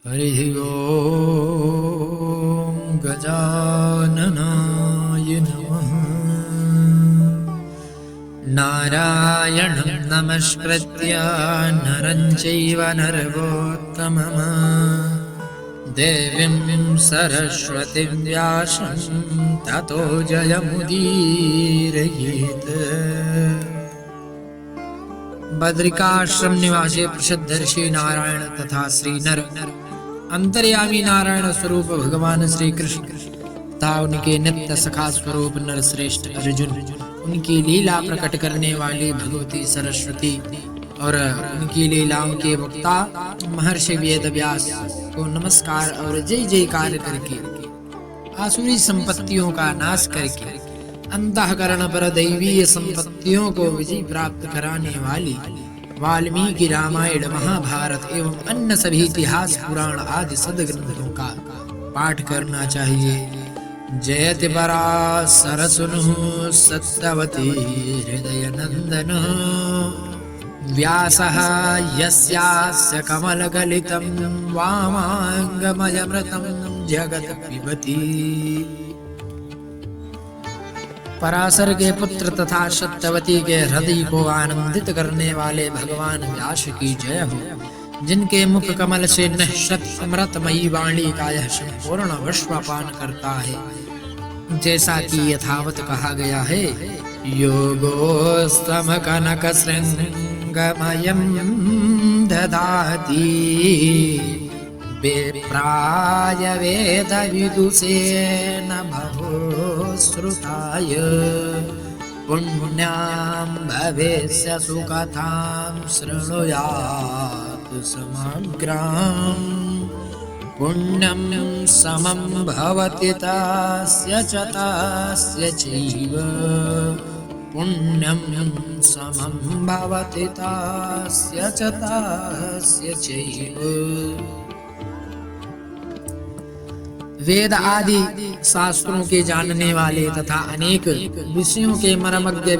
हरिः ओम गजाननाय नमः। नारायणं नमस्कृत्य नरं चैव नरोत्तमं देवीं सरस्वतीं व्यासं ततो जयमुदीरयेत्। बद्रिकाश्रम निवासी प्रसिद्ध ऋषि नारायण तथा श्री नर अंतर्यामी नारायण स्वरूप भगवान श्री कृष्ण तथा उनके नित्य सखा स्वरूप नर श्रेष्ठ अर्जुन, उनकी लीला प्रकट करने वाली भगवती सरस्वती और उनकी लीलाओं के वक्ता महर्षि वेद व्यास को नमस्कार और जय जयकार करके आसुरी संपत्तियों का नाश करके अंतःकरण पर दैवीय संपत्तियों को विजय प्राप्त कराने वाली वाल्मीकि रामायण महाभारत एवं अन्य सभी इतिहास पुराण आदि सद्ग्रंथों का पाठ करना चाहिए। जयति पराशर सुनु सत्यवती हृदय नंदन व्यासः यस्यास्य कमलगलितं वामांगमयमृतं जगत् पिबति। पराशर के पुत्र तथा सत्यवती के हृदय को आनंदित करने वाले भगवान व्यास की जय हो, जिनके मुख कमल से निःशत अमृतमयी वाणी का यह संपूर्ण विश्व पान करता है। जैसा कि यथावत कहा गया है, योगोस्तम कनक श्रृंगमयं ददाति विप्राय वेद विदुषेण बहुश्रुताय पुण्यां भवेस्य सुकथां शृणुयात् समग्राम्। पुण्यं समं भवति तस्य च तस्य चैव पुण्यं समं भवति तस्य च तस्य चैव। वेद आदि शास्त्रों के जानने वाले तथा अनेक विषयों के मर्मज्ञ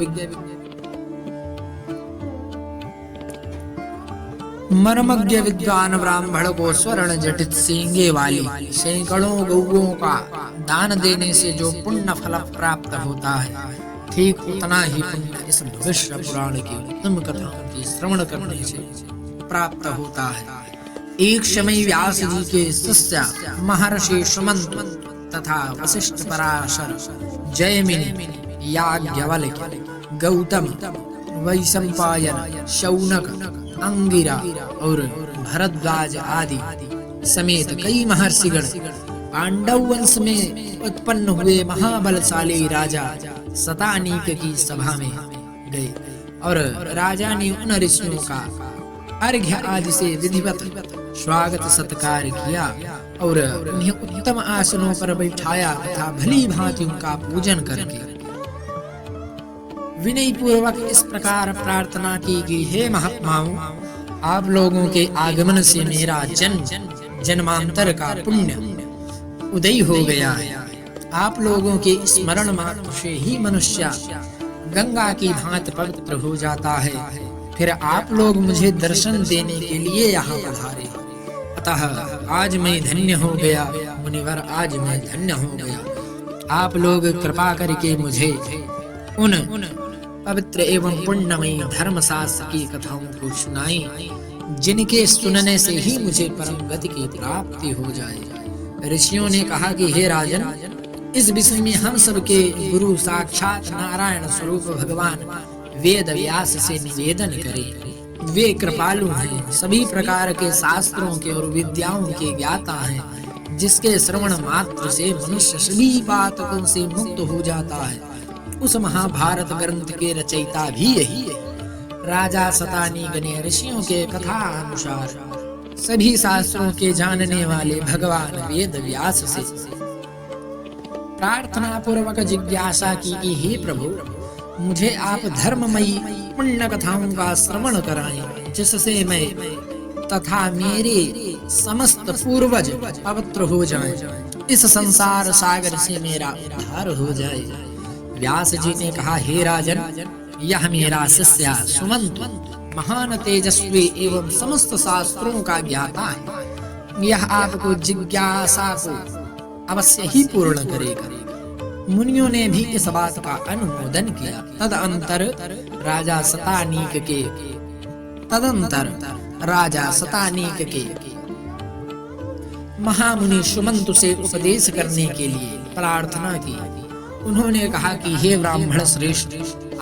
विद्वान ब्राह्मण को स्वर्ण जटित सींगे वाली सैकड़ों गौओं का दान देने से जो पुण्य फल प्राप्त होता है, ठीक उतना ही पुण्य इस भविष्य पुराण की उत्तम कथाओं की श्रवण करने से प्राप्त होता है। एक समय व्यास जी के शिष्य महर्षि सुमंत तथा वशिष्ठ, पराशर, जयमिनी, याज्ञवल्क्य, गौतम, वैशंपायन, शौनक, अंगिरा और भरद्वाज आदि समेत कई महर्षिगण पांडव वंश में उत्पन्न हुए महाबलशाली राजा शतानीक की सभा में गए और राजा ने उन ऋषियों का अर्घ्य आदि से विधिवत स्वागत सत्कार किया और उन्हें उत्तम आसनों पर बैठाया तथा भली भांति उनका पूजन करके विनय पूर्वक इस प्रकार प्रार्थना की कि हे महात्माओं, आप लोगों के आगमन से मेरा जन्मांतर का पुण्य उदय हो गया है। आप लोगों के स्मरण मात्र से ही मनुष्य गंगा की भांति पवित्र हो जाता है। फिर आप लोग मुझे दर्शन देने के लिए यहाँ पधारे, अतः आज मैं धन्य हो गया। मुनिवर, आज मैं धन्य हो गया। आप लोग कृपा करके मुझे उन पवित्र एवं पुण्यमयी धर्मशास्त्र की कथाओं को सुनाएं, जिनके सुनने से ही मुझे परम गति की प्राप्ति हो जाए। ऋषियों ने कहा कि हे राजन, इस विषय में हम सबके गुरु साक्षात नारायण स्वरूप भगवान वेद व्यास से निवेदन करें। वे कृपालु हैं, सभी प्रकार के शास्त्रों के और विद्याओं के ज्ञाता हैं, जिसके श्रवण मात्र से मनुष्य सभी पातकों से मुक्त हो जाता है। उस महाभारत ग्रंथ के रचयिता भी यही है। राजा शतानीक ने ऋषियों के कथा अनुसार सभी शास्त्रों के जानने वाले भगवान वेद व्यास से प्रार्थना पूर्वक जिज्ञासा की कि हे प्रभु, मुझे आप धर्ममयी पुण्य कथाओं का श्रवण कराएं, जिससे मैं तथा मेरे समस्त पूर्वज पवित्र हो जाएं, इस संसार सागर से मेरा उद्धार हो जाए। व्यास जी ने कहा, हे राजन, यह मेरा शिष्य सुमंत महान तेजस्वी एवं समस्त शास्त्रों का ज्ञाता है। यह आपको जिज्ञासा को अवश्य ही पूर्ण करेगा। मुनियों ने भी इस बात का अनुमोदन किया। तदंतर राजा सतानीक के महामुनि सुमंत से उपदेश करने के लिए प्रार्थना की। उन्होंने कहा कि हे ब्राह्मण श्रेष्ठ,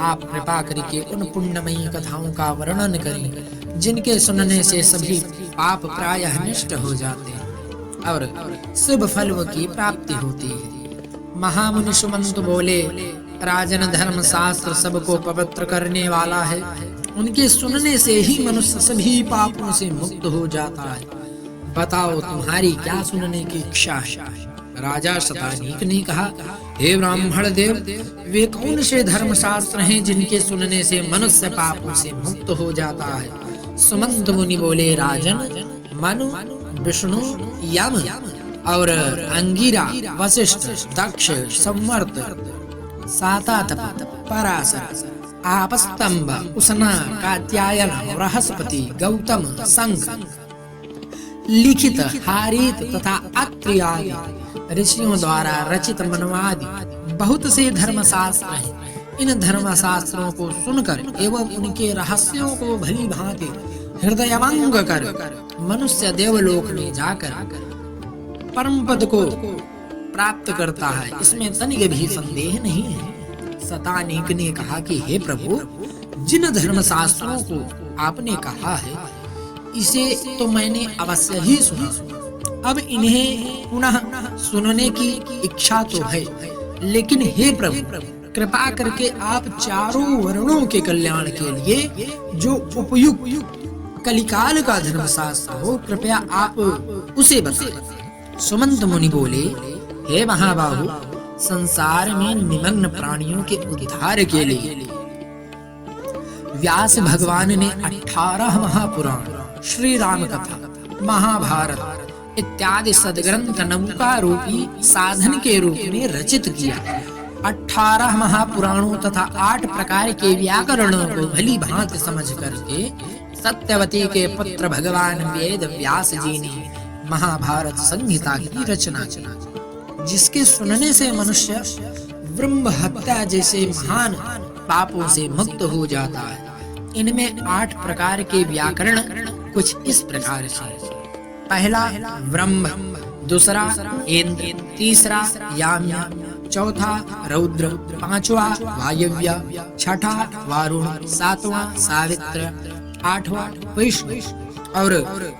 आप कृपा करके उन पुण्यमयी कथाओं का वर्णन करें जिनके सुनने से सभी पाप प्रायः नष्ट हो जाते हैं और शुभ फल की प्राप्ति होती है। महामुनि सुमंत बोले, राजन, धर्म शास्त्र सबको पवित्र करने वाला है। उनके सुनने से ही मनुष्य सभी पापों से मुक्त हो जाता है। बताओ, तुम्हारी क्या सुनने की इच्छा है? राजा शतानीक ने कहा, हे ब्राह्मण देव, वे कौन से धर्म शास्त्र हैं जिनके सुनने से मनुष्य पापों से मुक्त हो जाता है? सुमंत मुनि बोले, राजन, मनु, विष्णु, यम और अंगिरा, वशिष्ठ, दक्ष, संवर्त, सातातप, पराशर, आपस्तंभ, उष्णा, कात्यायन, बृहस्पति, गौतम, संघ, लिखित, हारित तथा अत्रि आदि ऋषियों द्वारा रचित मनवादि बहुत से धर्मशास्त्र हैं। इन धर्मशास्त्रों को सुनकर एवं उनके रहस्यों को भली भांति हृदयंगम कर मनुष्य देवलोक में जाकर परम पद को प्राप्त करता है, इसमें तनिक भी संदेह नहीं है। शतानीक ने कहा कि हे प्रभु, जिन धर्मशास्त्रों को आपने कहा है इसे तो मैंने अवश्य ही सुना, अब इन्हें पुनः सुनने की इच्छा तो है, लेकिन हे प्रभु, कृपा करके आप चारों वर्णों के कल्याण के लिए जो उपयुक्त कलिकाल का धर्मशास्त्र हो, कृपया आप उसे बताएं। सुमंत मुनि बोले, हे महाबाहु, संसार में निमग्न प्राणियों के उद्धार के लिए व्यास भगवान ने 18 महापुराण, श्री राम कथा, महाभारत इत्यादि सदग्रंथ नौका रूपी साधन के रूप में रचित किया। 18 महापुराणों तथा 8 प्रकार के व्याकरणों को भली भांति समझ करके सत्यवती के पुत्र भगवान वेद व्यास जी ने महाभारत संहिता की रचना की, जिसके सुनने से मनुष्य ब्रह्म हत्या जैसे महान पापों से मुक्त हो जाता है। इनमें 8 प्रकार के व्याकरण कुछ इस प्रकार से: पहला ब्रह्म, दूसरा इंद्र, तीसरा याम्य, चौथा रौद्र, पांचवा वायव्य, छठा वारुण, सातवां सावित्र, आठवां विष्णु और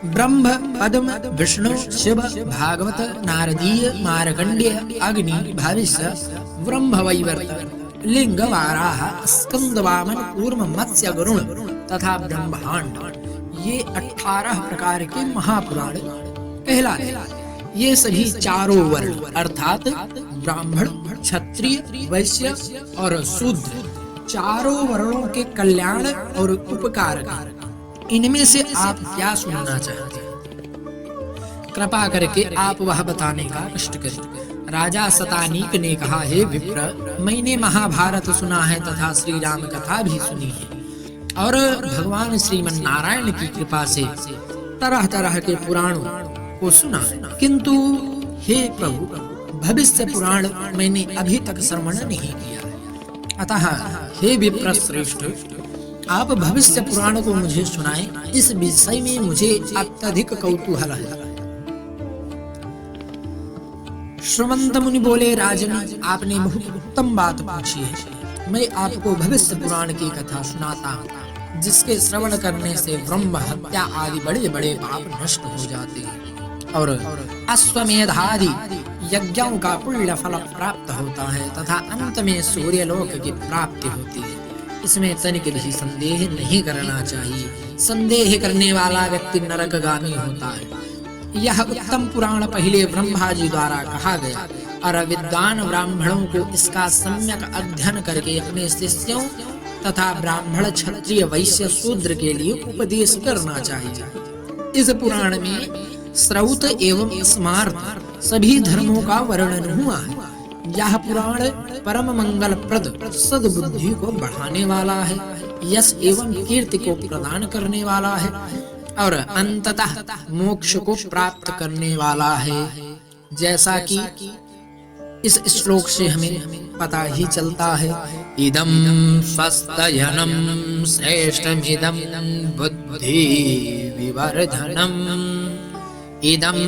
ब्रह्म, पद्म, विष्णु, शिव, भागवत, नारदीय, मार्कंडेय, अग्नि, भविष्य, ब्रह्म वैवर्त, लिंग, वाराह, स्कंद, वामन, कूर्म, मत्स्य, गरुण तथा ब्रह्मांड, ये 18 प्रकार के महापुराण कहलाते। ये सभी चारों वर्ण अर्थात ब्राह्मण, क्षत्रिय, वैश्य और शूद्र चारों वर्णों के कल्याण और उपकार का। इनमें से आप क्या सुनना चाहते हैं? कृपा करके आप वह बताने का कष्ट करें। राजा शतानीक ने कहा, हे विप्र, मैंने महाभारत सुना है तथा श्री राम कथा भी सुनी है और भगवान श्रीमन नारायण की कृपा से तरह तरह के पुराणों को सुना है, किंतु हे प्रभु, भविष्य पुराण मैंने अभी तक श्रवण नहीं किया है। अतः हे विप्र श्रेष्ठ, आप भविष्य पुराण को मुझे सुनाएं। इस विषय में मुझे अत्यधिक कौतूहल है। सुमंत मुनि बोले, राजन, आपने बहुत उत्तम बात पूछी है। मैं आपको भविष्य पुराण की कथा सुनाता हूँ, जिसके श्रवण करने से ब्रह्म हत्या आदि बड़े बड़े पाप नष्ट हो जाते हैं और अश्वमेधादि यज्ञों का पुण्य फल प्राप्त होता है तथा अंत में सूर्यलोक की प्राप्ति होती है। इसमें तनिक भी संदेह नहीं करना चाहिए। संदेह करने वाला व्यक्ति नरकगामी होता है। यह उत्तम पुराण पहले ब्रह्मा जी द्वारा कहा गया और विद्वान ब्राह्मणों को इसका सम्यक अध्ययन करके अपने शिष्यों तथा ब्राह्मण, क्षत्रिय, वैश्य, शूद्र के लिए उपदेश करना चाहिए। इस पुराण में श्रौत एवं स्मार्त सभी धर्मों का वर्णन हुआ है। यह पुराण परम मंगल प्रद सद्बुद्धि को बढ़ाने वाला है, यश एवं कीर्ति को प्रदान करने वाला है। और अंततः मोक्ष को प्राप्त करने वाला है, जैसा कि इस श्लोक से हमें पता ही चलता है। इदं स्वस्तयनं श्रेष्ठमिदं बुद्धि विवर्धनम् इदं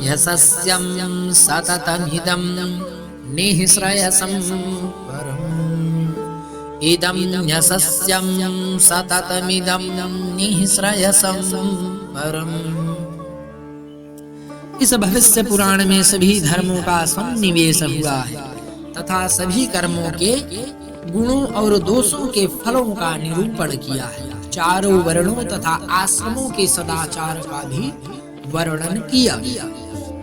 यशस्यं सततमिदं निःश्रेयसं परम् इदं यशस्यं सततमिदं निःश्रेयसं परम्। इस भविष्य पुराण में सभी धर्मों का सन्निवेश हुआ है तथा सभी कर्मों के गुणों और दोषों के फलों का निरूपण किया है। चारों वर्णों तथा आश्रमों के सदाचार का भी वर्णन किया गया,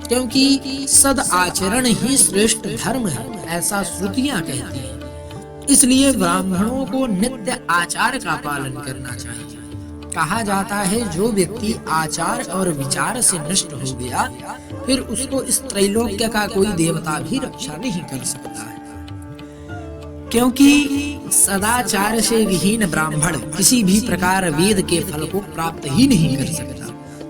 क्योंकि सद आचरण ही श्रेष्ठ धर्म है, ऐसा श्रुतियां कहती हैं। इसलिए ब्राह्मणों को नित्य आचार का पालन करना चाहिए। कहा जाता है, जो व्यक्ति आचार और विचार से नष्ट हो गया, फिर उसको इस त्रैलोक्य का कोई देवता भी रक्षा नहीं कर सकता है, क्योंकि सदाचार से विहीन ब्राह्मण किसी भी प्रकार वेद के फल को प्राप्त ही नहीं कर सकता।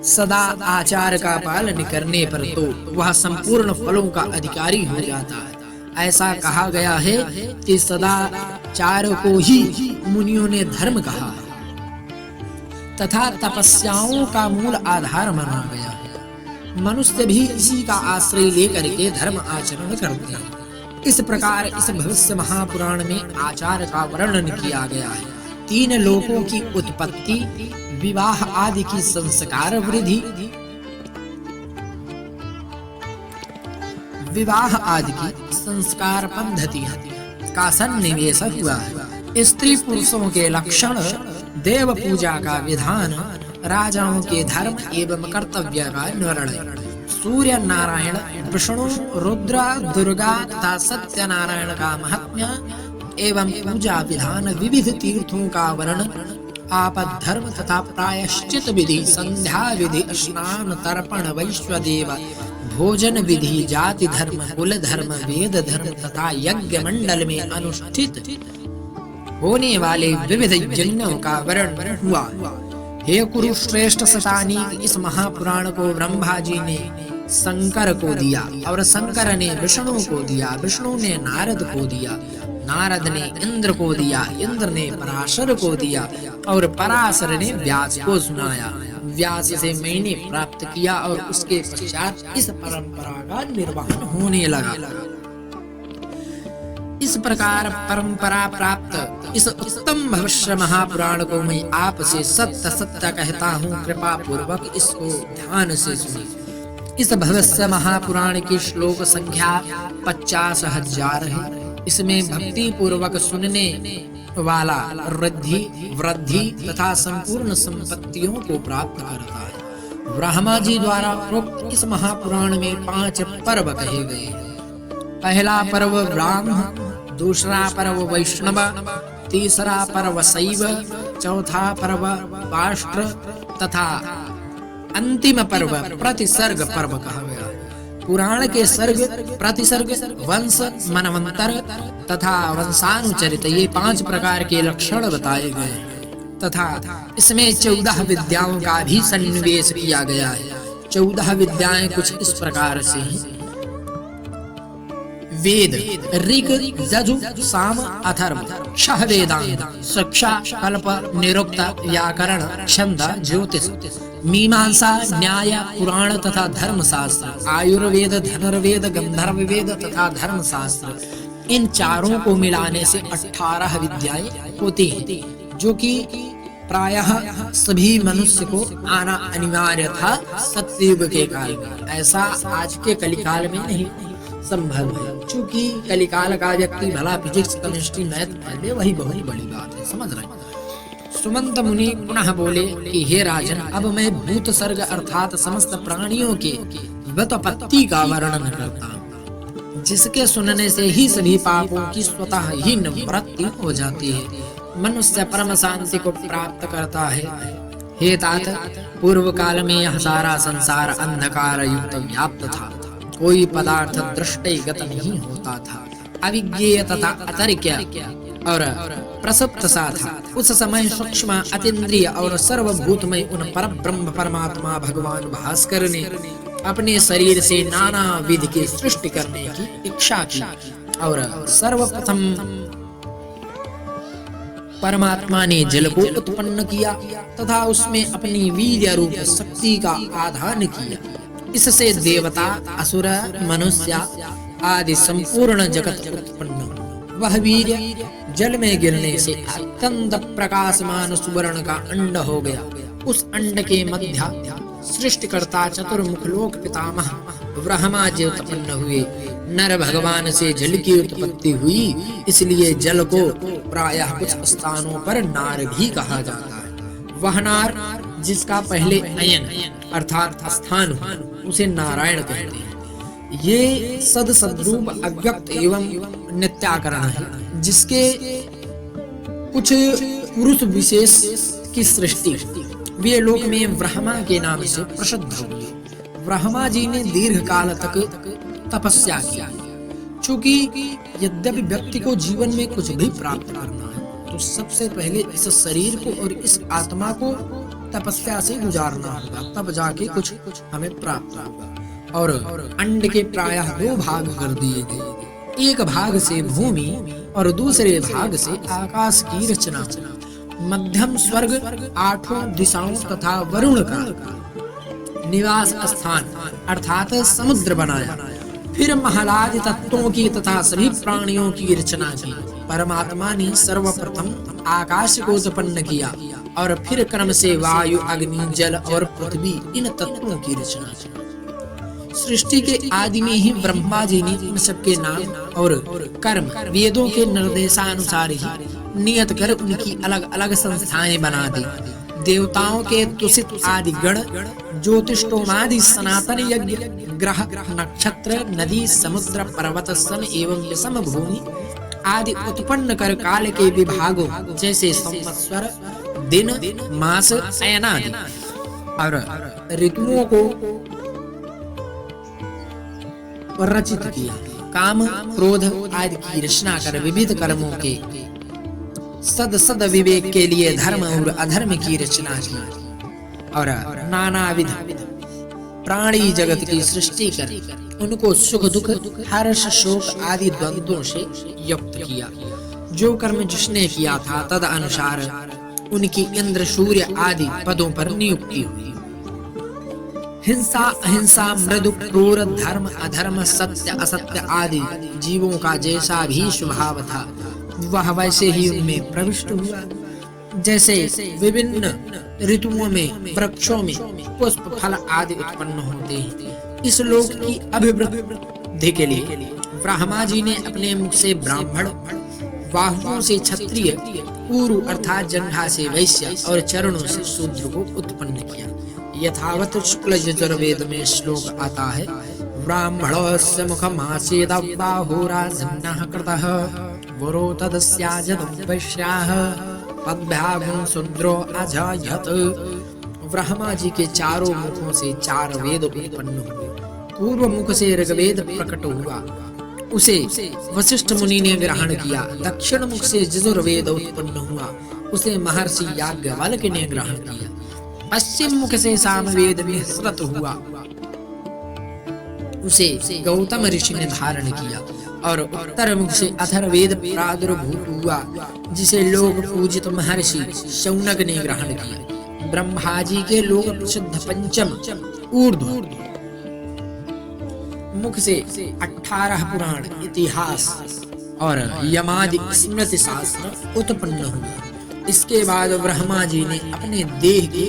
सदा आचार का पालन करने पर तो वह संपूर्ण फलों का अधिकारी हो जाता है। ऐसा कहा गया है कि सदाचार को ही मुनियों ने धर्म कहा है तथा तपस्याओं का मूल आधार माना गया है। मनुष्य भी इसी का आश्रय लेकर के धर्म आचरण करते हैं। इस प्रकार इस भविष्य महापुराण में आचार का वर्णन किया गया है। 3 लोकों की उत्पत्ति, विवाह आदि की संस्कार वृद्धि, विवाह आदि की संस्कार पद्धति का सन्निवेश हुआ है। स्त्री पुरुषों के लक्षण, देव पूजा का विधान, राजाओं के धर्म एवं कर्तव्य का निर्णय, सूर्य नारायण, विष्णु, रुद्र, दुर्गा तथा सत्यनारायण का महात्म्य एवं पूजा विधान, विविध तीर्थों का वर्णन, आपद धर्म तथा प्रायश्चित विधि, संध्या विधि, स्नान, तर्पण, वैश्वदेव, भोजन विधि, जाति धर्म, कुल धर्म, वेद धर्म तथा यज्ञ मंडल में अनुष्ठित होने वाले विविध यज्ञों का वर्णन हुआ। हे कुरुश्रेष्ठ सतानी, इस महापुराण को ब्रह्मा जी ने शंकर को दिया और शंकर ने विष्णु को दिया, विष्णु ने नारद को दिया, नारद ने इंद्र को दिया, इंद्र ने पराशर को दिया और पराशर ने व्यास को सुनाया। व्यास से मैंने प्राप्त किया और उसके पश्चात इस परंपरा का निर्वहन होने लगा। इस प्रकार परंपरा प्राप्त इस उत्तम भविष्य महापुराण को मैं आपसे सत्य सत्य कहता हूँ, कृपा पूर्वक इसको ध्यान से सुनिए। इस भविष्य महापुराण की श्लोक संख्या 50,000 है। इसमें भक्ति पूर्वक सुनने वाला रिद्धि, वृद्धि तथा संपूर्ण संपत्तियों को प्राप्त करता है। ब्रह्मा जी द्वारा प्रोक्त इस महापुराण में 5 पर्व कहे गए हैं। पहला पर्व ब्राह्म, दूसरा पर्व वैष्णव, तीसरा पर्व शैव, चौथा पर्व वाष्ट्र तथा अंतिम पर्व प्रतिसर्ग पर्व कहा गया है। पुराण के सर्ग, प्रतिसर्ग, वंश, मनवंतर तथा वंशानुचरित ये 5 प्रकार के लक्षण बताए गए हैं तथा इसमें 14 विद्याओं का भी सन्निवेश किया गया है। 14 विद्याएं कुछ इस प्रकार से हैं। वेद, ऋग, यजु, साम, अथर्व, छह वेदांग, शिक्षा, कल्प, निरुक्त, व्याकरण, छंद, ज्योतिष, मीमांसा, न्याय, पुराण तथा धर्मशास्त्र, आयुर्वेद, धनुर्वेद, गंधर्व वेद तथा धर्मशास्त्र, इन चारों को मिलाने से 18 विद्याएं होती हैं, जो कि प्रायः सभी मनुष्य को आना अनिवार्य था सतयुग के काल में। ऐसा आज के कलिकाल में नहीं संभव है, क्योंकि कलिकाल का व्यक्ति भला फिजिक्स, केमिस्ट्री, मैथ पढ़ ले, वही बहुत बड़ी बात है, समझ रहे हैं। सुमंत मुनि पुनः बोले कि हे राजन, अब मैं भूत सर्ग अर्थात समस्त प्राणियों के व्युत्पत्ति का वर्णन करता हूँ, जिसके सुनने से ही सभी पापों की स्वतः ही निवृत्ति हो जाती है, मनुष्य परम शांति को प्राप्त करता है। हे तात, पूर्व काल में यह सारा संसार अंधकार युक्त व्याप्त था, कोई पदार्थ दृष्टिगत नहीं होता था, अविज्ञेय तथा अतर्क्य और प्रसप्त सा था। उस समय सूक्ष्म अतीन्द्रिय और सर्वभूतमय उन परब्रह्म परमात्मा भगवान भास्कर ने अपने शरीर से नाना विधि की सृष्टि करने की इच्छा की और सर्वप्रथम परमात्मा ने जल को उत्पन्न किया तथा उसमें अपनी वीर्य रूप शक्ति का आधान किया। इससे देवता, असुर, मनुष्य आदि संपूर्ण जगत उत्पन्न हुआ। वह वीर्य जल में गिरने से अत्यंत प्रकाशमान सुवर्ण का अंड हो गया। उस अंड के मध्य सृष्टिकर्ता चतुर्मुख लोक पितामह ब्रह्मा जी उत्पन्न हुए। नर भगवान से जल की उत्पत्ति हुई, इसलिए जल को प्रायः कुछ स्थानों पर नार भी कहा जाता है। वह नार जिसका पहले अयन अर्थात स्थान हो, उसे नारायण कहते हैं। ये सद सद्रूप अव्यक्त एवं नित्याकरण है, जिसके कुछ पुरुष विशेष की सृष्टि वे लोक में ब्रह्मा के नाम से प्रसिद्ध हुए। ब्रह्मा जी ने दीर्घ काल तक तपस्या की। चूंकि यद्यपि व्यक्ति को जीवन में कुछ भी प्राप्त करना है तो सबसे पहले इस शरीर को और इस आत्मा को तपस्या से गुजारना होगा, तब जाके कुछ हमें प्राप्त होगा। और अंड के प्रायः दो भाग कर दिए गए। एक भाग से भूमि और दूसरे भाग से आकाश की रचना। मध्यम स्वर्ग, आठों दिशाओं तथा वरुण का निवास स्थान अर्थात समुद्र बनाया। फिर महलादि तत्वों की तथा सभी प्राणियों की रचना की। परमात्मा ने सर्वप्रथम आकाश को उत्पन्न किया और फिर क्रम से वायु, अग्नि, जल और पृथ्वी इन तत्वों की रचना की। सृष्टि के आदि में ही ब्रह्मा जी ने इन सबके नाम और कर्म वेदों के निर्देशानुसार ही नियत कर उनकी अलग अलग संस्थाएं बना दी। देवताओं के तुषित आदि गण, ज्योतिषोमादि सनातन यज्ञ, ग्रह, नक्षत्र, नदी, समुद्र, पर्वत, सन एवं विषम भूमि आदि उत्पन्न कर काल के विभागों जैसे संवत्सर, दिन, मास, अयनादि और ऋतुओं को रचित किया। काम, क्रोध आदि की रचना कर विविध कर्मों के सद विवेक के लिए धर्म और अधर्म की रचना की और नानाविध प्राणी जगत की सृष्टि कर उनको सुख दुख, हर्ष, शोक आदि द्वंद्वों से युक्त किया। जो कर्म जिसने किया था तद अनुसार उनकी इंद्र, सूर्य आदि पदों पर नियुक्ति हुई। हिंसा, अहिंसा, मृदु, क्रूर, धर्म, अधर्म, सत्य, असत्य आदि जीवों का जैसा भी स्वभाव था वह वैसे ही उनमें प्रविष्ट हुआ। जैसे विभिन्न ऋतुओं में वृक्षों में पुष्प, फल आदि उत्पन्न होते हैं। इस लोक की अभिवृद्धि के लिए ब्रह्मा जी ने अपने मुख से ब्राह्मण, बाहुओं से क्षत्रिय, ऊरु अर्थात जंघा से वैश्य और चरणों से शूद्र को उत्पन्न किया। यथावत शुक्ल यजुर्वेद में श्लोक आता है, ब्राह्मणस्य मुखमासीद बाहुराजन्नः कृतः वरो तदस्याजदं वैश्याः पद्भ्यागुं शूद्रो अजायत। ब्रह्मा जी के चारों मुखों से चार वेद उत्पन्न हुए। पूर्व मुख से ऋग्वेद प्रकट हुआ, उसे वशिष्ठ मुनि ने ग्रहण किया। दक्षिण मुख से यजुर्वेद उत्पन्न हुआ, उसे महर्षि याज्ञवल्क्य ने ग्रहण किया। पश्चिम मुख से सामवेद निःसृत हुआ, उसे गौतम ऋषि ने धारण किया। और उत्तर मुख से अथर्ववेद प्रादुर्भूत हुआ, जिसे लोग पूजित महर्षि शौनक ने ग्रहण किया। ब्रह्मा जी के लोक प्रसिद्ध पंचम ऊर्ध्व मुख से 18 पुराण, इतिहास और यमादि स्मृति शास्त्र उत्पन्न हुए। इसके बाद ब्रह्मा जी ने अपने देह के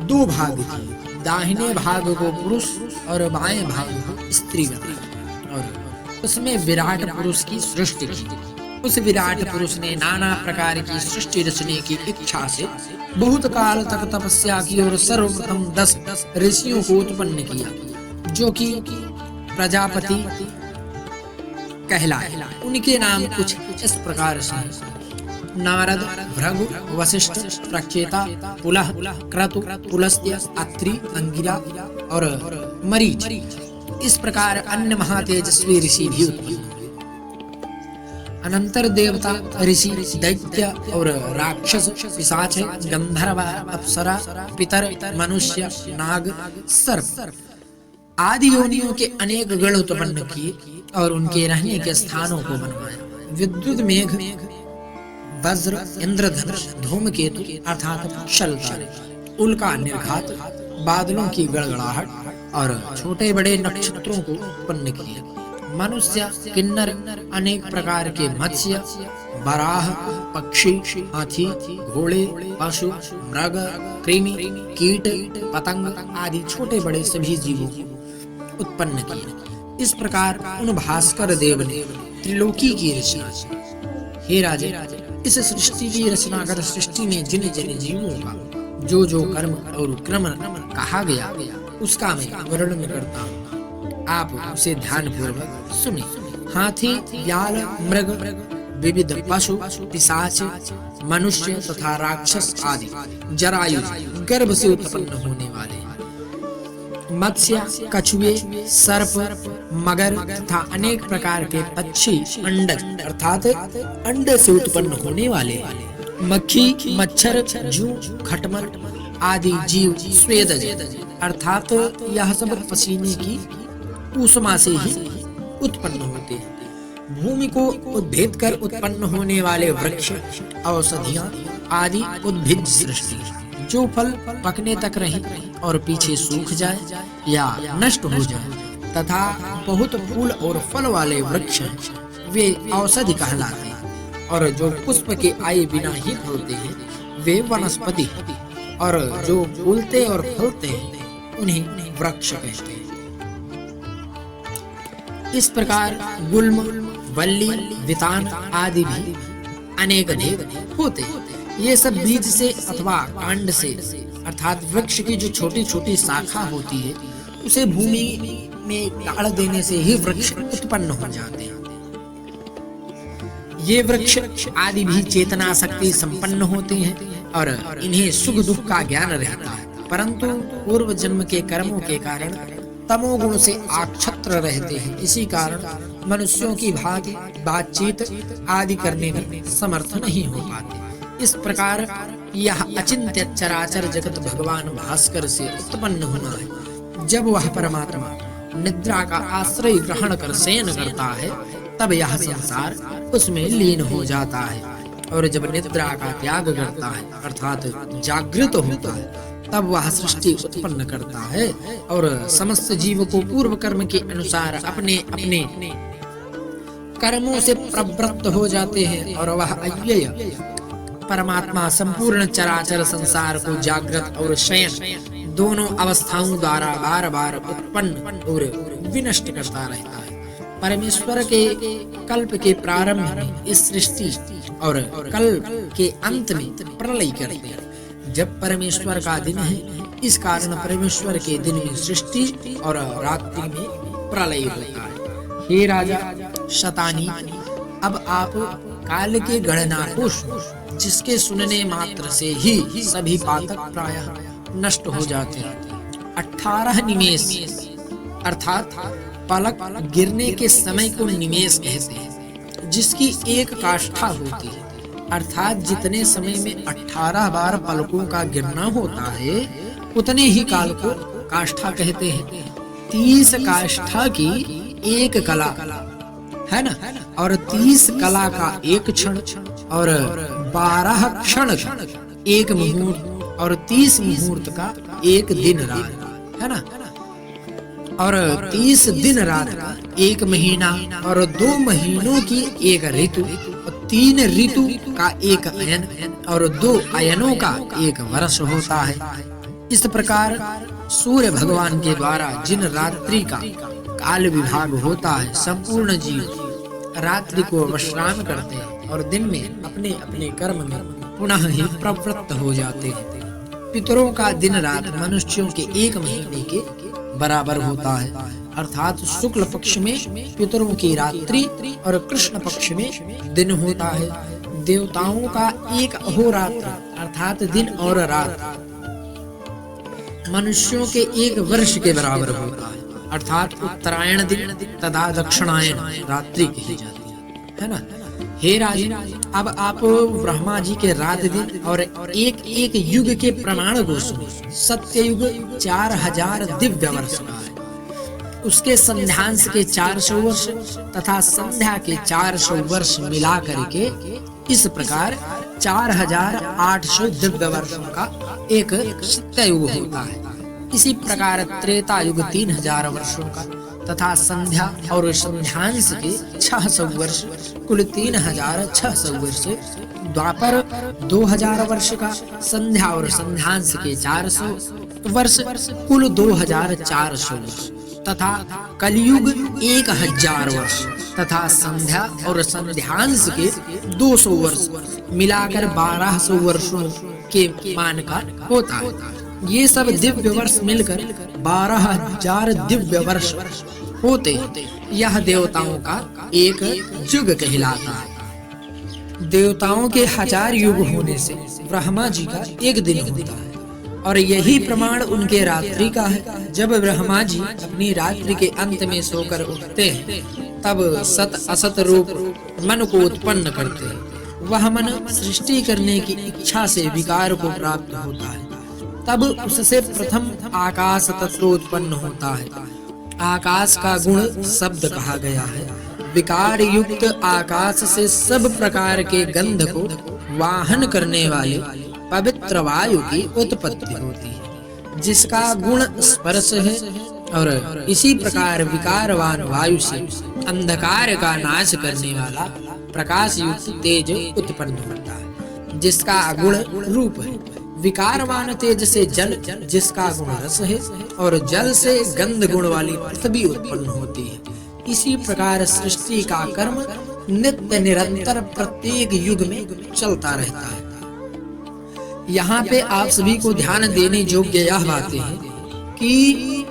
दो भाग किए। दाहिने भाग को पुरुष और बाएं भाग को स्त्री बनाया और उसमें विराट पुरुष की सृष्टि की। उस विराट पुरुष ने नाना प्रकार की सृष्टि रचने की इच्छा से बहुत काल तक तपस्या की और सर्वप्रथम 10 ऋषियों को उत्पन्न किया, जो कि प्रजापति कहलाए। उनके नाम कुछ इस प्रकार से: नारद, भृगु, वशिष्ठ, प्रचेता, पुलह, क्रतु, पुलस्त्य, अत्रि, अंगिरा और मरीच। इस प्रकार अन्य महातेजस्वी ऋषि भी उत्पन्न हुए। अनंतर देवता, ऋषि, दैत्य और राक्षस, पिशाच, गंधर्व, अप्सरा, पितर, मनुष्य, नाग, सर्प आदि योनियों के अनेक गण उत्पन्न किए और उनके रहने के स्थानों को बनवाया। विद्युत, मेघ, वज्र, इंद्रधनुष, धूमकेतु अर्थात शलतारे, उल्का, निर्घात, बादलों की गड़गड़ाहट और छोटे बड़े नक्षत्रों को उत्पन्न किए। मनुष्य, किन्नर, अनेक प्रकार के मत्स्य, बराह, पक्षी, हाथी, घोड़े, पशु, मृग, कृमि, कीट, पतंग आदि छोटे बड़े सभी जीवों को उत्पन्न किए। इस प्रकार उन भास्कर देव ने त्रिलोकी की रचना की। हे राजे, इस सृष्टि की रचनाकर सृष्टि में जिन जिन जीवों का जो कर्म और क्रम कहा गया उसका मैं वर्णन करता हूँ, आप उसे ध्यान पूर्वक सुने। हाथी, व्याल, मृग, विविध पशु, पिशाच, मनुष्य तथा राक्षस आदि जरायु गर्भ से उत्पन्न होने वाले, मत्स्य, कछुए, सर्प, मगर तथा अनेक प्रकार के पक्षी, अंडज अर्थात अंडे से उत्पन्न होने वाले, मक्खी, मच्छर, जूं, खटमल आदि जीव स्वेदज अर्थात यह सब पसीने की ऊष्मा से ही उत्पन्न होते हैं। भूमि को उद्भेद कर उत्पन्न होने वाले वृक्ष, औषधियां आदि उद्भिद सृष्टि, जो फल पकने तक रहे और पीछे सूख जाए या नष्ट हो जाए, तथा बहुत फूल और फल वाले वृक्ष वे औषधि कहलाते हैं, और जो पुष्प के आए बिना ही फलते हैं वे वनस्पति, और जो फूलते और फलते हैं उन्हें वृक्ष कहते हैं। इस प्रकार गुल्म, वल्ली, वितान आदि भी अनेक होते हैं। ये सब बीज से अथवा कांड से अर्थात वृक्ष की जो छोटी छोटी शाखा होती है उसे भूमि में गाड़ देने से ही वृक्ष उत्पन्न हो जाते हैं। ये वृक्ष आदि भी चेतना शक्ति संपन्न होते हैं और इन्हें सुख दुख का ज्ञान रहता है, परंतु पूर्व जन्म के कर्मों के कारण तमोगुण से आक्षत्र रहते हैं। इसी कारण मनुष्यों की भांति बातचीत आदि करने में समर्थ नहीं हो पाते। इस प्रकार यह अचिंत्य चराचर जगत भगवान भास्कर से उत्पन्न हुआ है। जब वह परमात्मा निद्रा का आश्रय ग्रहण कर शयन करता है तब यह संसार उसमें लीन हो जाता है, और जब निद्रा का त्याग करता है अर्थात जागृत होता है तब वह सृष्टि उत्पन्न करता है और समस्त जीव को पूर्व कर्म के अनुसार अपने अपने कर्मों से प्रवृत्त हो जाते हैं, और वह अव्यय परमात्मा संपूर्ण चराचर संसार को जागृत और शयन दोनों अवस्थाओं द्वारा बार बार उत्पन्न और विनष्ट करता रहता है। परमेश्वर के कल्प के प्रारंभ में इस सृष्टि और कल्प के अंत में प्रलय करते हैं। जब परमेश्वर का दिन है इस कारण परमेश्वर के दिन में सृष्टि और रात्रि में प्रलय होता है। हे राजा शतानी, अब आप काल के गणनाकोश जिसके सुनने मात्र से ही सभी पातक प्रायः नष्ट हो जाते हैं, 18 निमेष अर्थात पलक गिरने के समय को निमेष कहते हैं, जिसकी एक काष्ठा होती है, अर्थात जितने समय में 18 बार पलकों का गिरना होता है उतने ही काल को काष्ठा कहते हैं। 30 काष्ठा की एक कला है ना, और 30 कला का एक क्षण, और 12 क्षण एक मुहूर्त, और 30 मुहूर्त का एक दिन रात है ना, और 30 दिन रात का एक महीना, और 2 महीनों की एक ऋतु, और 3 ऋतु का एक अयन, और 2 अयनों का एक वर्ष होता है। इस प्रकार सूर्य भगवान के द्वारा जिन रात्रि का काल विभाग होता है, संपूर्ण जीव रात्रि को विश्राम करते हैं और दिन में अपने अपने कर्म में पुनः ही प्रवृत्त हो जाते हैं। पितरों का दिन रात मनुष्यों के 1 महीने के बराबर होता है, अर्थात शुक्ल पक्ष में पितरों की रात्रि और कृष्ण पक्ष में दिन होता है। देवताओं का 1 अहोरात्र अर्थात दिन और रात मनुष्यों के 1 वर्ष के बराबर होता है, अर्थात उत्तरायण दिन तथा दक्षिणायन रात्रि कही जाती है ना। हे राजन, अब आप ब्रह्मा जी के रात दिन और एक एक युग के प्रमाण को सुनो। सत्ययुग 4000 दिव्य वर्ष का है, उसके संध्यांश के 400 वर्ष तथा संध्या के 400 वर्ष मिला करके इस प्रकार 4800 दिव्य वर्षों का एक सत्ययुग होता है। इसी प्रकार त्रेता युग 3000 वर्षों का तथा संध्या और संध्यांश के 600 वर्ष कुल 3600 वर्ष, द्वापर 2000 वर्ष का, संध्या और संध्यांश के 400 वर्ष कुल 2400 वर्ष तथा कलयुग 1000 वर्ष तथा संध्या और संध्यांश के 200 वर्ष मिलाकर 1200 वर्षों के मान का होता है। ये सब दिव्य वर्ष मिलकर 12000 दिव्य वर्ष होते हैं। यह देवताओं का एक युग कहलाता है। देवताओं के 1000 युग होने से ब्रह्मा जी का एक दिन होता है और यही प्रमाण उनके रात्रि का है। जब ब्रह्मा जी अपनी रात्रि के अंत में सोकर उठते हैं तब सत असत रूप मन को उत्पन्न करते हैं। वह मन सृष्टि करने की इच्छा से विकार को प्राप्त होता है। तब उससे प्रथम आकाश तत्व उत्पन्न होता है। आकाश का गुण शब्द कहा गया है। विकार युक्त आकाश से सब प्रकार के गंध को वाहन करने वाले पवित्र वायु की उत्पत्ति होती है, जिसका गुण स्पर्श है। और इसी प्रकार विकारवान वायु से अंधकार का नाश करने वाला प्रकाश युक्त तेज उत्पन्न होता है, जिसका गुण रूप है। विकारवान तेज से जल, जिसका गुण रस है, और जल से गंध गुण वाली पृथ्वी उत्पन्न होती है। इसी प्रकार सृष्टि का कर्म नित्य निरंतर प्रत्येक युग में चलता रहता है। यहाँ पे आप सभी को ध्यान देने योग्य यह बातें हैं कि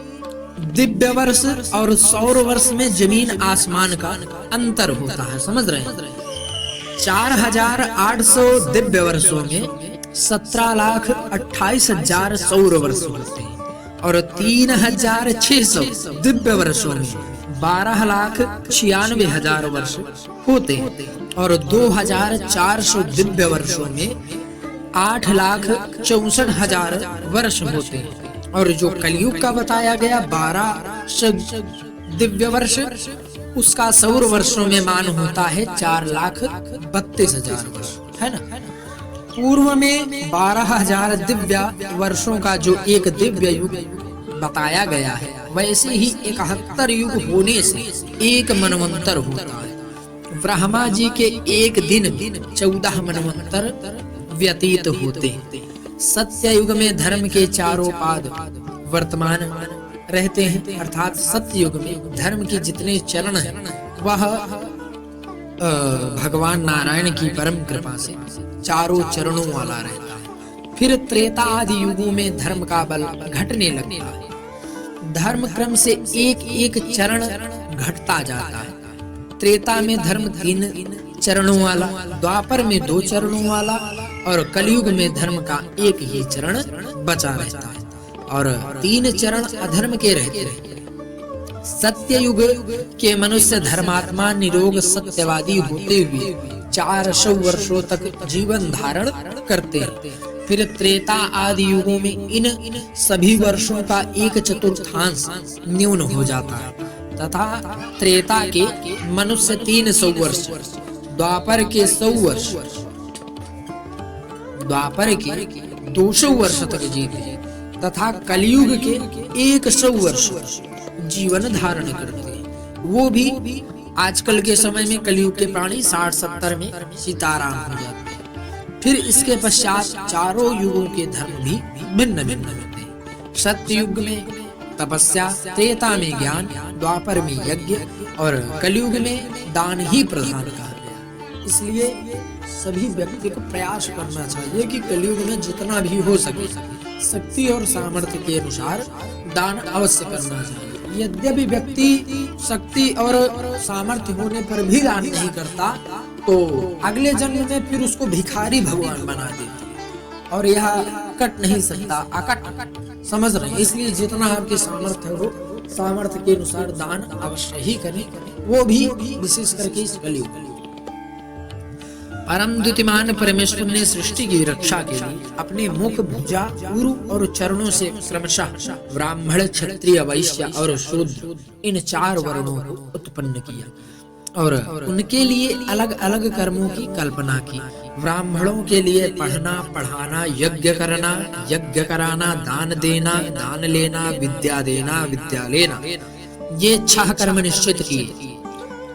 दिव्य वर्ष और सौर वर्ष में जमीन आसमान का अंतर होता है। समझ रहे हैं? 4800 दिव्य वर्षों में 17,28,000 सौर वर्ष होते हैं और 3,600 दिव्य वर्षों में 12,96,000 वर्ष होते हैं और 2,400 दिव्य वर्षों में 8,64,000 वर्ष होते हैं। और जो कलयुग का बताया गया 12 दिव्य वर्ष, उसका सौर वर्षों में मान होता है 4,32,000 वर्ष, है ना। पूर्व में 12,000 दिव्य वर्षों का जो एक दिव्य युग बताया गया है, वैसे ही 71 युग होने से एक मनवंतर होता है। ब्रह्मा जी के एक दिन 14 मनवंतर व्यतीत होते हैं। सत्य युग में धर्म के चारों पाद वर्तमान रहते हैं, अर्थात सत्य युग में धर्म के जितने चरण हैं वह भगवान नारायण की परम कृपा से चारों चरणों वाला रहता है। फिर त्रेता आदि युगों में धर्म का बल घटने लगता है। धर्म क्रम से एक एक चरण घटता जाता है। त्रेता में धर्म 3 चरणों वाला, द्वापर में 2 चरणों वाला और कलयुग में धर्म का एक ही चरण बचा रहता है और 3 चरण अधर्म के रहते हैं। सत्य युग के मनुष्य धर्मात्मा निरोग सत्यवादी होते हुए 400 वर्षों तक जीवन धारण करते हैं। फिर त्रेता आदि युगों में इन सभी वर्षों का 1/4 न्यून हो जाता है तथा त्रेता के मनुष्य 300 वर्ष, द्वापर के 100 वर्ष, द्वापर के 200 वर्ष तक जीते तथा कलयुग के 100 वर्ष जीवन धारण करते हैं। वो भी आजकल के समय में कलयुग के प्राणी 60-70 में सीताराम हो जाते हैं। फिर इसके पश्चात चारों युगों के धर्म भी भिन्न भिन्न होते हैं। सत्य युग में तपस्या, त्रेता में ज्ञान, द्वापर में यज्ञ और कलयुग में दान ही प्रधान कहा गया। इसलिए सभी व्यक्ति को प्रयास करना चाहिए कि कलयुग में जितना भी हो सके शक्ति और सामर्थ्य के अनुसार दान अवश्य करना चाहिए। यद्यपि व्यक्ति शक्ति और सामर्थ्य होने पर भी दान नहीं करता तो अगले जन्म में फिर उसको भिखारी भगवान बना देते और यह कट नहीं सकता, अकट, समझ रहे हैं। इसलिए जितना आपकी सामर्थ्य हो, सामर्थ्य के अनुसार दान अवश्य ही करें, वो भी विशेष करके इस कलयुग। परम द्युतिमान परमेश्वर ने सृष्टि की रक्षा के लिए अपने मुख, भुजा, उरु और चरणों से क्रमशः ब्राह्मण, क्षत्रिय, वैश्य और शूद्र इन 4 वर्णों को उत्पन्न किया और उनके लिए अलग अलग कर्मों की कल्पना की। ब्राह्मणों के लिए पढ़ना, पढ़ाना, यज्ञ करना, यज्ञ कराना, दान देना, दान लेना, विद्या देना, विद्या लेना, ये 6 कर्म निश्चित किए।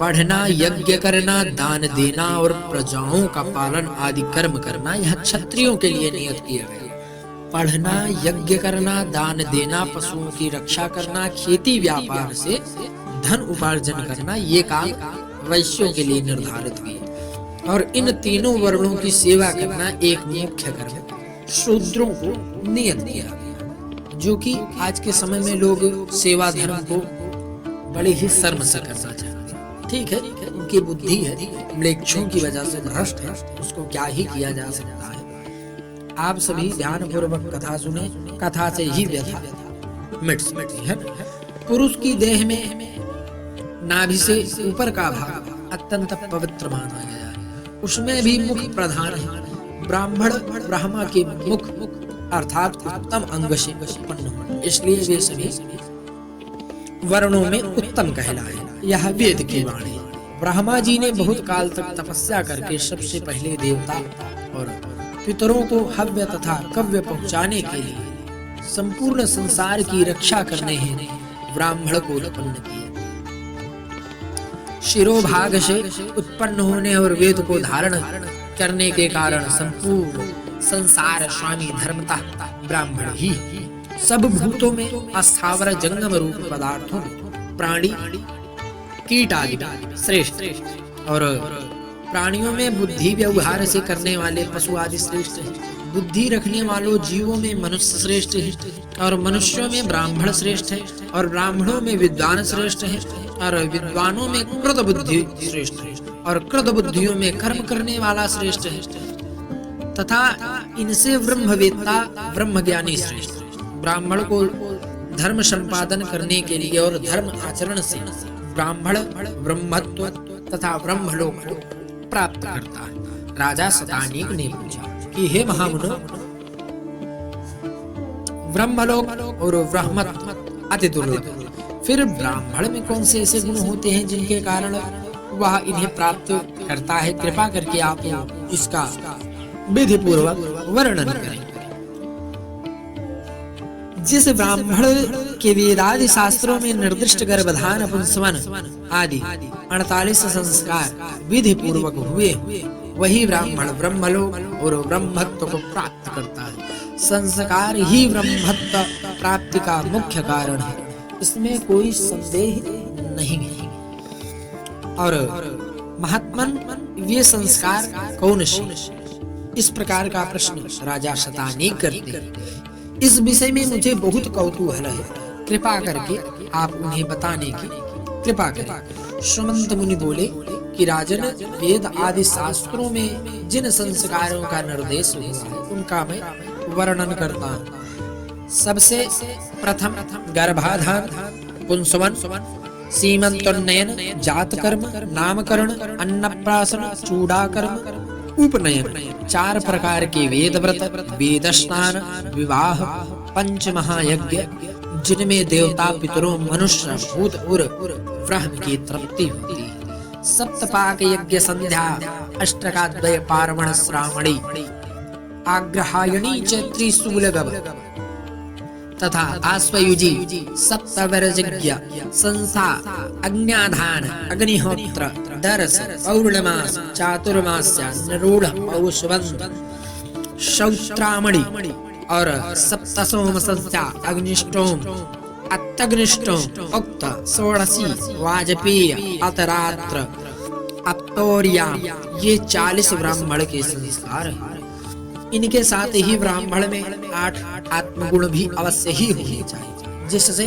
पढ़ना, यज्ञ करना, दान देना और प्रजाओं का पालन आदि कर्म करना यह क्षत्रियों के लिए नियत किया गया। पढ़ना, यज्ञ करना, दान देना, पशुओं की रक्षा करना, खेती व्यापार से धन उपार्जन करना, ये काम वैश्यों के लिए निर्धारित किए। और इन तीनों वर्णों की सेवा करना एक मुख्य कर्म शूद्रों को नियत किया गया, जो कि आज के समय में लोग सेवा धर्म को बड़े ही शर्म से करना चाहते हैं। ठीक है, उनकी बुद्धि है, म्लेच्छों की वजह से भ्रष्ट है, उसको क्या ही किया जा सकता है। आप सभी ध्यान पूर्वक कथा सुने, कथा से ही व्यथा मिट सकती है। पुरुष की देह में नाभि से ऊपर का भाग अत्यंत पवित्र माना गया है, उसमें भी मुख प्रधान है। ब्राह्मण ब्रह्मा के मुख अर्थात उत्तम अंग से उत्पन्न हुए, इसलिए वे सभी वर्णों में उत्तम कहलाए। यह वेद की वाणी। ब्रह्मा जी ने बहुत काल तक तपस्या करके सबसे पहले देवता और पितरों को हव्य तथा कव्य पहुंचाने के लिए संपूर्ण संसार की रक्षा करने हेतु ब्राह्मण को उत्पन्न किया। शिरोभाग से उत्पन्न होने और वेद को धारण करने के कारण संपूर्ण संसार स्वामी धर्मतः ब्राह्मण ही। सब भूतों में अस्थावर जंगम रूप पदार्थों में प्राणी, कीट आदि श्रेष्ठ और प्राणियों में बुद्धि व्यवहार से करने वाले पशु आदि श्रेष्ठ है। बुद्धि रखने वालों जीवों में मनुष्य श्रेष्ठ है और मनुष्यों में ब्राह्मण श्रेष्ठ है और ब्राह्मणों में विद्वान श्रेष्ठ है और विद्वानों में कृत बुद्धि श्रेष्ठ है और कृत बुद्धियों में कर्म करने वाला श्रेष्ठ है तथा इनसे ब्रह्मवेत्ता ब्रह्मज्ञानी श्रेष्ठ है। ब्राह्मण को धर्म संपादन करने के लिए और धर्म आचरण से ब्राह्मण ब्रह्मत्व तथा ब्रह्मलोक को प्राप्त करता है। राजा शतानीक ने पूछा कि हे महामुनो, ब्रह्मलोक और ब्रह्मत्व अति दुर्लभ, फिर ब्राह्मण में कौन से ऐसे गुण होते हैं जिनके कारण वह इन्हें प्राप्त करता है? कृपा करके आप इसका विधि पूर्वक वर्णन करें। जिस ब्राह्मण के वेदादि शास्त्रों में निर्दिष्ट गर्भधान, पुंसवन आदि 48 संस्कार विधि पूर्वक हुए, वही ब्राह्मण ब्रह्मलोक और ब्रह्मत्व को प्राप्त करता है। संस्कार ही ब्रह्मत्व प्राप्ति का मुख्य कारण है, इसमें कोई संदेह नहीं है। और महात्मन, वे संस्कार कौन से? इस प्रकार का प्रश्न राजा शतानीक करते हैं। इस विषय में मुझे बहुत कौतूहल है, कृपा करके आप उन्हें बताने की कृपा करें। सुमंत मुनि बोले कि राजन, वेद आदि शास्त्रों में जिन संस्कारों का निर्देश हुआ है उनका मैं वर्णन करता हूँ। सबसे प्रथम गर्भाधान, पुंसवन, सीमंतोन्नयन, जात कर्म, नामकरण, अन्नप्राशन, चूड़ाकर्म, उपनयन, 4 प्रकार के वेद व्रत, वेद स्नान, विवाह, 5 महायज्ञ जिनमें देवता, पितरों, मनुष्य, भूत और ब्रह्म की तृप्ति होती है, सप्तपाक यज्ञ, संध्या, अष्टकाद्वय पार्वण, श्रावणी, आग्रहायणी, चैत्री, शूलगव तथा आश्वयुजी, सप्तवर्षयज्ञ, संसा, अग्न्याधान, अग्निहोत्र, दरस, पौर्णमास, चातुर्मास्य, रूढ़, पौषवंत, शौत्रामणि और सप्तसोम संस्या, अग्निष्टोम, अत्यग्निष्टोम, उक्त, षोडशी, वाजपेय, अतरात्र, अप्तोरिया, ये 40 ब्राह्मण के संस्कार हैं। इनके साथ ही ब्राह्मण में 8 आत्मगुण भी अवश्य ही होने चाहिए, जिससे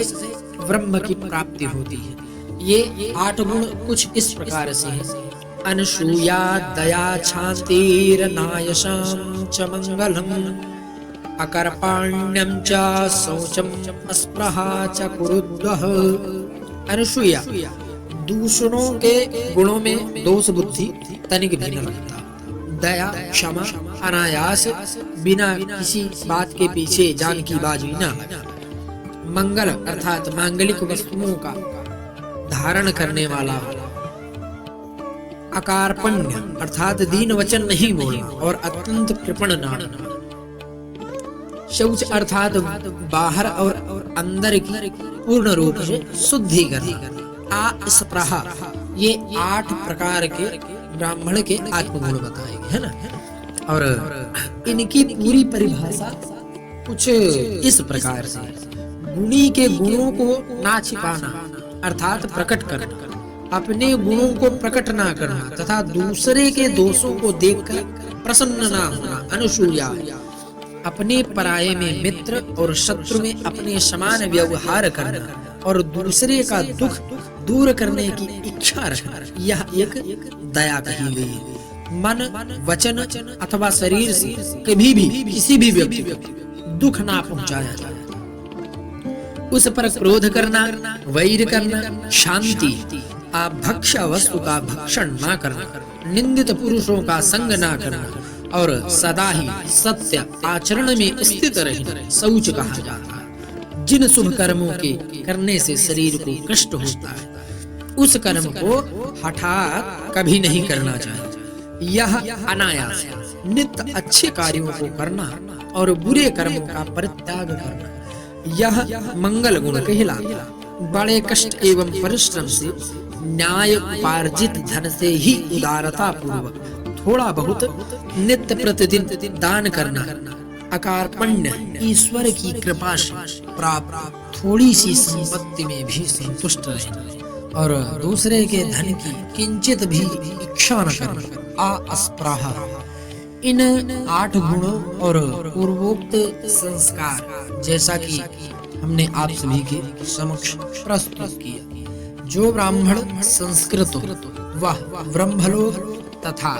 ब्रह्म की प्राप्ति होती है। ये 8 गुण कुछ इस प्रकार से हैं: अनसूया, दया, शांतिर, नायसं च मंगलम, अकर्पाण्यं च शौचम, अस्पृहा च कुरुद्वः। अनसूया, दूसरों के गुणों में दोष बुद्धि तनिक भी न रखता, दया, क्षमा, अनायास, बिना किसी बात के पीछे जान की बाजी न लगा। मंगल अर्थात मांगलिक वस्तुओं का धारण करने वाला हो। अकारपण्य अर्थात दीन वचन नहीं बोलना और अत्यंत कृपण ना होना। शौच अर्थात बाहर और अंदर की पूर्ण रूप से शुद्धि करना। अस्पृहा, ये 8 प्रकार के ब्राह्मण के आत्मगुण बताए गए है ना। और इनकी पूरी परिभाषा कुछ इस प्रकार से, गुणी के गुणों को ना छिपाना अर्थात प्रकट करना, अपने गुणों को प्रकट ना करना तथा दूसरे के दोषों को देखकर प्रसन्न ना होना। अनुसूया, अपने पराये में मित्र और शत्रु में अपने समान व्यवहार करना और दूसरे का दुख दूर करने की इच्छा रखना, यह एक दया कही गई है। मन, वचन अथवा शरीर से कभी भी किसी भी व्यक्ति को दुख ना पहुंचाया जाए, उस पर क्रोध करना, वैर करना, शांति, भक्ष्य वस्तु का भक्षण ना करना, निंदित पुरुषों का संग ना करना और सदा ही सत्य आचरण में स्थित रहना शौच कहा जाता है। जिन शुभ कर्मों के करने से शरीर को कष्ट होता है, उस कर्म को हठात कभी नहीं करना चाहिए। यह अनायास है। नित्य अच्छे कार्यों को करना और बुरे कर्मों का परित्याग करना, यह मंगल गुण कहलाता। बड़े कष्ट एवं परिश्रम से न्याय उपार्जित धन से ही उदारता पूर्वक थोड़ा बहुत नित्य प्रतिदिन दान करना। अकारपण्य, ईश्वर की कृपा से प्राप्त थोड़ी सी संपत्ति में भी संतुष्ट रहना और दूसरे के धन की किंचित भी इच्छा न करना। अस्पृहा, इन 8 गुणों और पूर्वोक्त संस्कार जैसा कि हमने आप सभी के समक्ष प्रस्तुत किया, जो ब्राह्मण संस्कृत वह ब्रह्मलोक तथा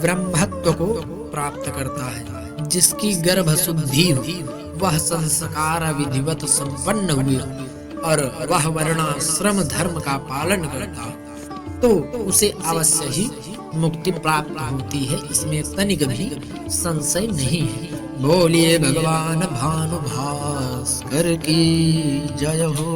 ब्रह्मत्व को प्राप्त करता है, जिसकी गर्भ शुद्धि हो, वह संस्कार विधिवत संपन्न हुए और वह वर्णाश्रम धर्म का पालन करता हो, तो उसे अवश्य ही मुक्ति प्राप्त होती है, इसमें तनिक भी संशय नहीं है। बोलिए भगवान भानुभास्कर की जय हो।